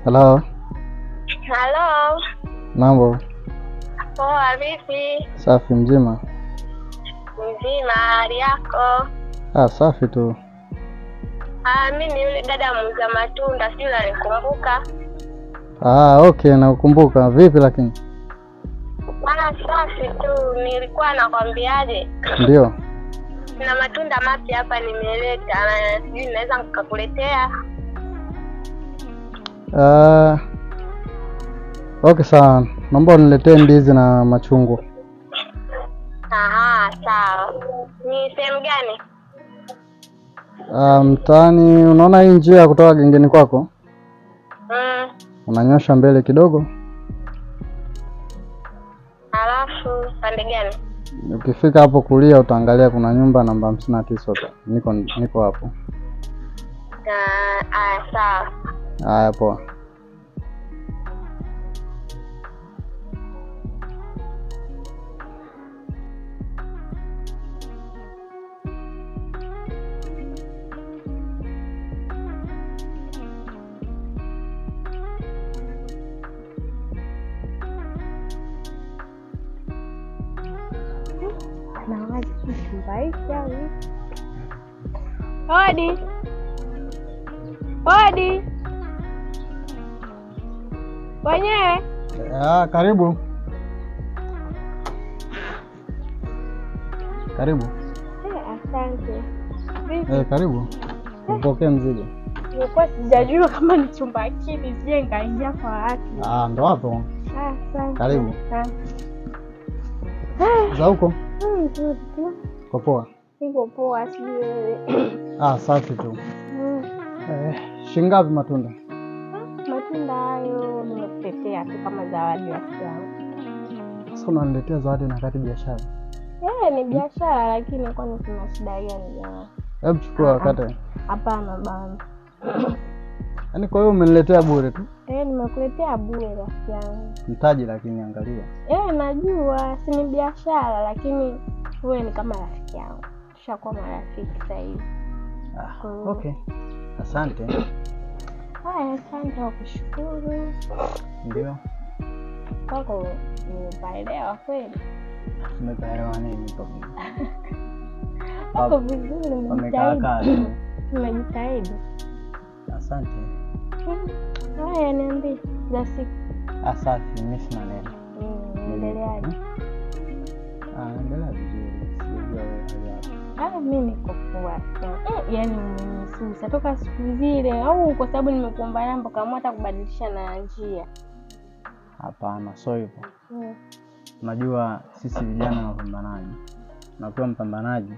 Hello. Hello. Mambo. Poa vipi? Safi mzima. Mzima, hali yako? Safi tu. Mimi ni yule dada muuza matunda, sio unanikumbuka? Okay, nakukumbuka. Vipi lakini? Safi tu, nilikuwa nakwambiaje? Ndio. Na matunda mapya hapa nimeleta, na sijui naweza nikakuletea. Okay sawa. Naomba uniletee ndizi na machungwa. Sawa. Ni sehemu gani? Mtaani, unaona hii njia kutoka gengeni kwako? Unanyosha mbele kidogo. Alafu pande gani? Ukifika hapo kulia utaangalia kuna nyumba namba 59 niko hapo. Sawa. Haya poa. Hodi. Wenyewe? Karibu. Karibu. Asante. Karibu. Mpokee mzigo. Nilikuwa sijajua kama ni chumba kipi, sije nikaingia kwa watu. Ndo hapo. Asante. Karibu. Za huko? Nzuri tu. Kwa poa? Niko poa, sijui wewe. Safi tu. Shingapi matunda? Matunda hayo nimekuletea tu kama zawadi ya yangu. Sasa unaniletea zawadi na kati biashara? Ni biashara, lakini kwani kuna shida gani ya? Hebu chukua kata. Hapana bana. Yaani kwa hiyo umeniletea bure tu? Nimekuletea bure rafiki yangu. Mtaji lakini angalia. Najua si ni biashara, lakini wewe ni kama rafiki yangu. Tushakuwa marafiki sasa hivi. Okay. Asante. Asante kwa kushukuru. Ndio. Kwako nimeelewa kweli. Umeelewa nini kwa hiyo? Hapo vizuri umejitahidi. Umejitahidi. Asante. Niambie za siku. Safi, mimi sina neno. Endeleaje? Endelea vizuri. Sijui wewe. Mimi niko poa. Yaani umenisusa toka siku zile, au kwa sababu nimekuomba namba kama hata kubadilisha na njia? Hapana, sio hivyo. Unajua sisi vijana na wapambanaji. Na ukiwa mpambanaji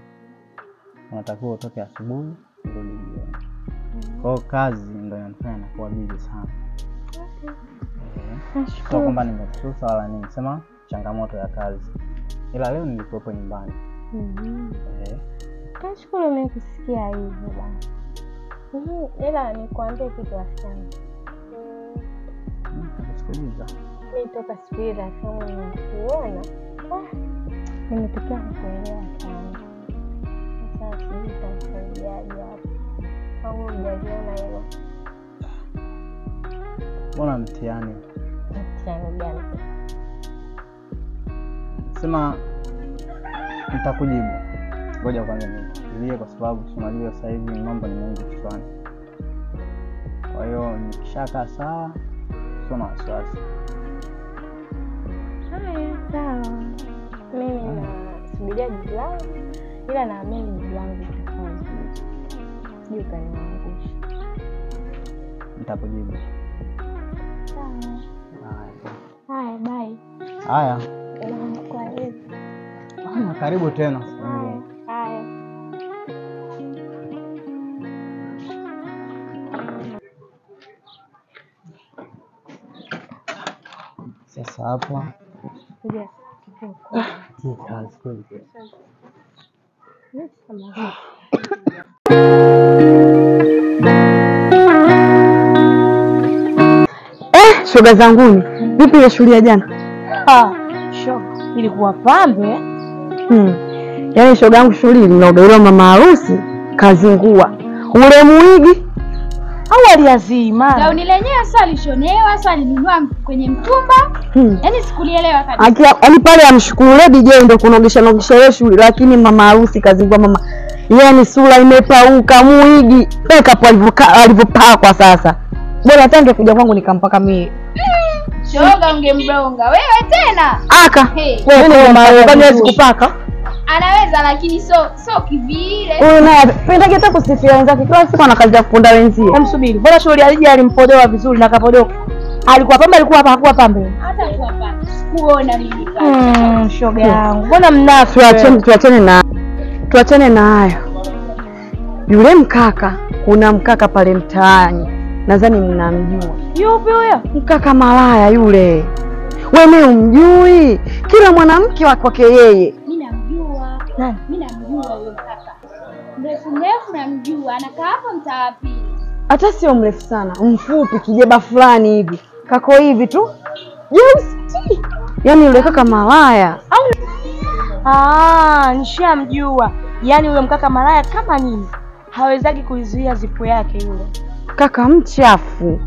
unatakiwa utoke asubuhi urudi jioni. Kwa kazi ndio inanifanya nakuwa busy sana. Sio kwamba nimekususa wala nini, sema changamoto ya kazi. Ila leo nilikuwa nyumbani. Nashukuru mimi kusikia hivyo bana. Ila nikwambie kitu wasichana. Nakusikiliza. Mimi toka siku ile kama nikuona, nimetokea kukuelewa sana. Sasa nitasaidiaje hapo? Au hujaliona hilo? Mbona mtihani? Mtihani gani? Sema nitakujibu. Ngoja kwanza nifikirie kwa sababu tunajua sasa hivi mambo ni mengi kichwani. Kwa hiyo nikishakaa sawa, sio na wasiwasi. Sawa. Mimi nasubiria jibu langu, ila naamini jibu langu litakuwa zuri. Sijui kaniangusha. Nitakujibu. Sawa. Haya, bye. Haya. Kwa hiyo. Karibu tena. Haya. Sasa hapa. Yes. Shoga zanguni, vipi ile shule ya jana? Shoga, ilikuwa pambe. Yaani shoga yangu shule ilinogewa mama harusi kazingua. Ule muigi au aliazima? Gauni lenyewe sasa alishonewa, sasa alinunua kwenye mtumba. Yaani sikulielewa kabisa. Yaani pale amshukuru DJ ndio kunogesha yeye shule, lakini mama harusi kazingua mama. Yaani sura imepauka muigi. Makeup alivyopakwa sasa. Bora tange kuja kwangu nikampaka mimi. Shoga ungemblonga. Wewe tena? Aka. Wewe mama kwani hawezi kupaka? Anaweza lakini so kivile. Huyu naye pendage hata kusifia wenzake kila siku ana kazi ya kufunda wenzie. Msubiri. Bora shughuli alija alimpodoa vizuri na kapodoka. Alikuwa pambe alikuwa hapa hakuwa pambe. Hata tu hapa. Kuona mimi pale. Shoga yangu. Mbona mnafi? Tuachane na hayo. Yule mkaka, kuna mkaka pale mtaani. Nadhani mnamjua. Yupi huyo? Mkaka malaya yule. Wewe umjui? Kila mwanamke wake yeye. Mimi namjua. Nani? Mimi namjua huyo mkaka. Mrefu namjua. Anakaa hapo mtaa wa pili. Hata sio mrefu sana, mfupi kijeba fulani hivi. Kako hivi tu. Jeusi. Yaani yule kaka malaya. Nishamjua. Yaani yule mkaka malaya kama nini? Hawezaki kuizuia zipo yake yule. Kaka mchafu.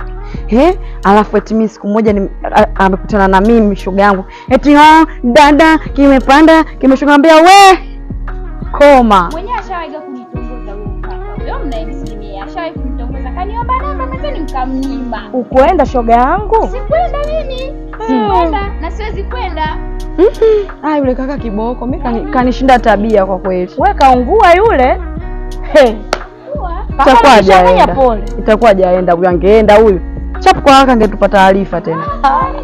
Alafu eti mimi siku moja amekutana na mimi shoga yangu. Eti dada kimepanda, kimeshuka ambia we koma. Mwenyewe ashawahi kunitongoza huyo mkaka. Wewe mnaimsimia. Ashawahi kunitongoza. Kaniomba namba mzee nikamnyima. Ukoenda shoga yangu? Sikwenda mimi. Sikwenda na siwezi kwenda. Yule kaka kiboko. Mimi kanishinda tabia kwa kweli. Wewe kaungua yule? Itakuwa hajaenda huyu, angeenda huyu. Chapu kwa kaka angetupa taarifa tena.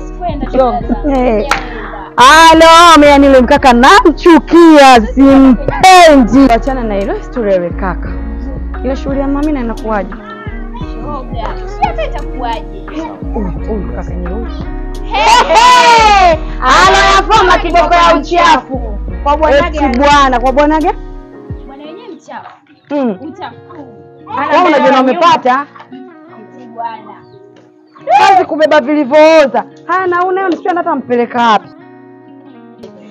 Sikwenda shoga. Mimi yule mkaka namchukia, simpendi. Achana na ile story ya kaka. Ile shughuli ya mami na inakuaje? Shoga. Hata itakuaje? Huyu kaka nyeusi. Anayafoma kiboko ya uchafu. Kwa bwanage. Kwa bwanage? Bwana wenyewe mchafu. Mchafu. Wewe unajua umepata? Bwana. Kazi kubeba vilivyooza. Na unasikia hata mpeleka wapi?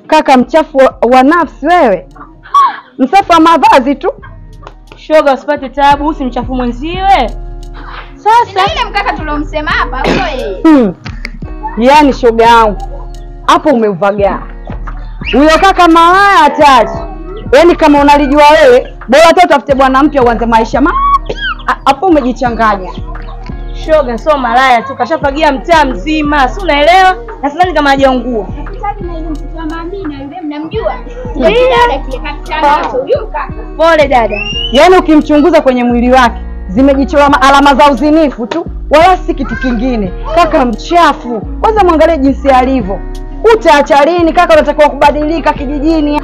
Kaka mchafu wa nafsi wewe. Msafi wa mavazi tu. Shoga usipate taabu, usimchafu mwenziwe. Sasa ile mkaka tulomsema hapa wewe. Yaani shoga yangu. Hapo umeuvagaa. Huyo kaka malaya hatari. Yaani kama unalijua wewe, bora hata utafute bwana mpya uanze maisha hapo umejichanganya. Shoga sio malaya tu, kashafagia mtaa mzima. Si unaelewa? Na sidhani kama hajaungua. Nakitaji na ile mtoto wa Mamina yule mnamjua? Dada kile kakitana huyo kaka. Pole dada. Yaani ukimchunguza kwenye mwili wake zimejichora alama za uzinifu tu, wala si kitu kingine. Kaka mchafu. Kwanza muangalie jinsi alivyo. Utaacha lini kaka, unatakiwa kubadilika kijijini.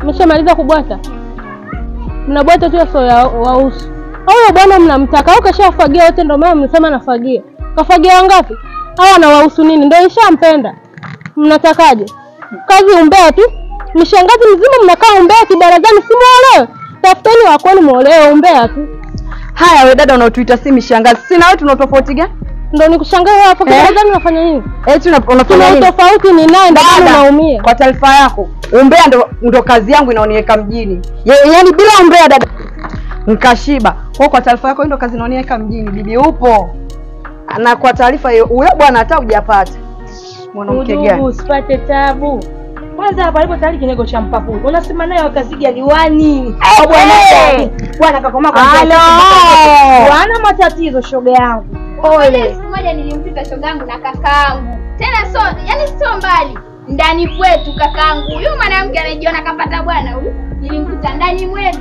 Umeshamaliza kubwata? Mnabwata tu sio ya wausu. Huyo bwana mnamtaka au kashafagia wote ndio maana mnasema nafagia. Kafagia wangapi? Hawa na wausu nini? Ndio ishampenda. Mnatakaje? Kazi umbea tu. Mshangazi mzima mnakaa umbea kibarazani, si muolewe. Tafuteni wa kwenu muolewe, umbea tu. Haya wewe dada unaotuita si mishangazi. Sina wewe tuna tofauti gani? Ndio nikushangaa hapo kibarazani unafanya nini? Unafanya nini? Tofauti ni naye ndio unaumia. Kwa taarifa yako, umbea ndo kazi yangu inaoniweka mjini. Yaani bila umbea dada nikashiba. Kwa taarifa yako ndio kazi inaoniweka mjini. Bibi upo. Na kwa taarifa hiyo huyo bwana hata hujapata. Mwanamke gani? Usipate tabu. Kwanza hapa alipo tayari kinego cha mpapu. Unasema naye wakaziga liwani. Bwana kakoma kwa bwana matatizo shoga yangu. Ole. Siku moja nilimpita shoga yangu na kakaangu. Tena sio mbali. Ndani kwetu kakaangu. Huyu mwanamke anajiona kapata bwana huyu. Nilimkuta ndani mwetu.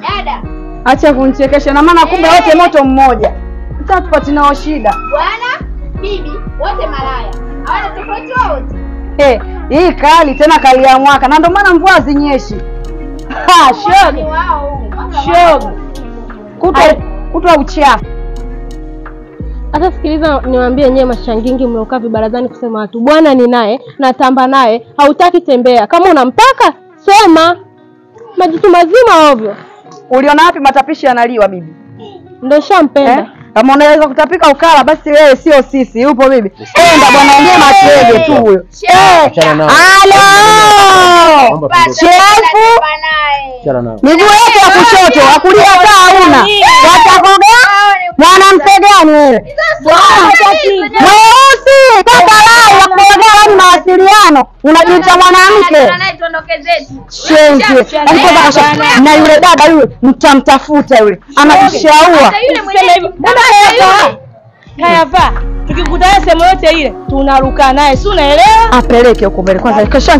Dada. Acha kunichekesha na maana kumbe wote moto mmoja. Mtatupati nao shida. Bwana, bibi, wote malaya. Hawana tofauti wote. Hii kali tena kali ya mwaka na ndio maana mvua hazinyeshi. Shoga. Shoga. Kutwa uchafu. Hata sikiliza niwaambie nyewe mashangingi mliokaa vibarazani kusema watu bwana ni naye natamba naye, hautaki tembea. Kama unamtaka sema. Majitu mazima ovyo. Uliona wapi matapishi yanaliwa bibi? Ndio shampenda. Kama unaweza kutapika ukala basi wewe sio sisi. Yupo bibi. Enda bwana ongea matege tu huyo. Halo! Chefu. Miguu yake ya kushoto, akulia taa huna. Watakoga wewe. Mweusi kaka lao ya kuongea ni mawasiliano. Unajiita mwanamke. Shenzi. Na yule dada yule mtamtafuta yule. Anakushaua. Kayava. Tukikutana sehemu yote ile tunaruka naye. Si unaelewa? Apeleke huko mbele kwanza. Kesho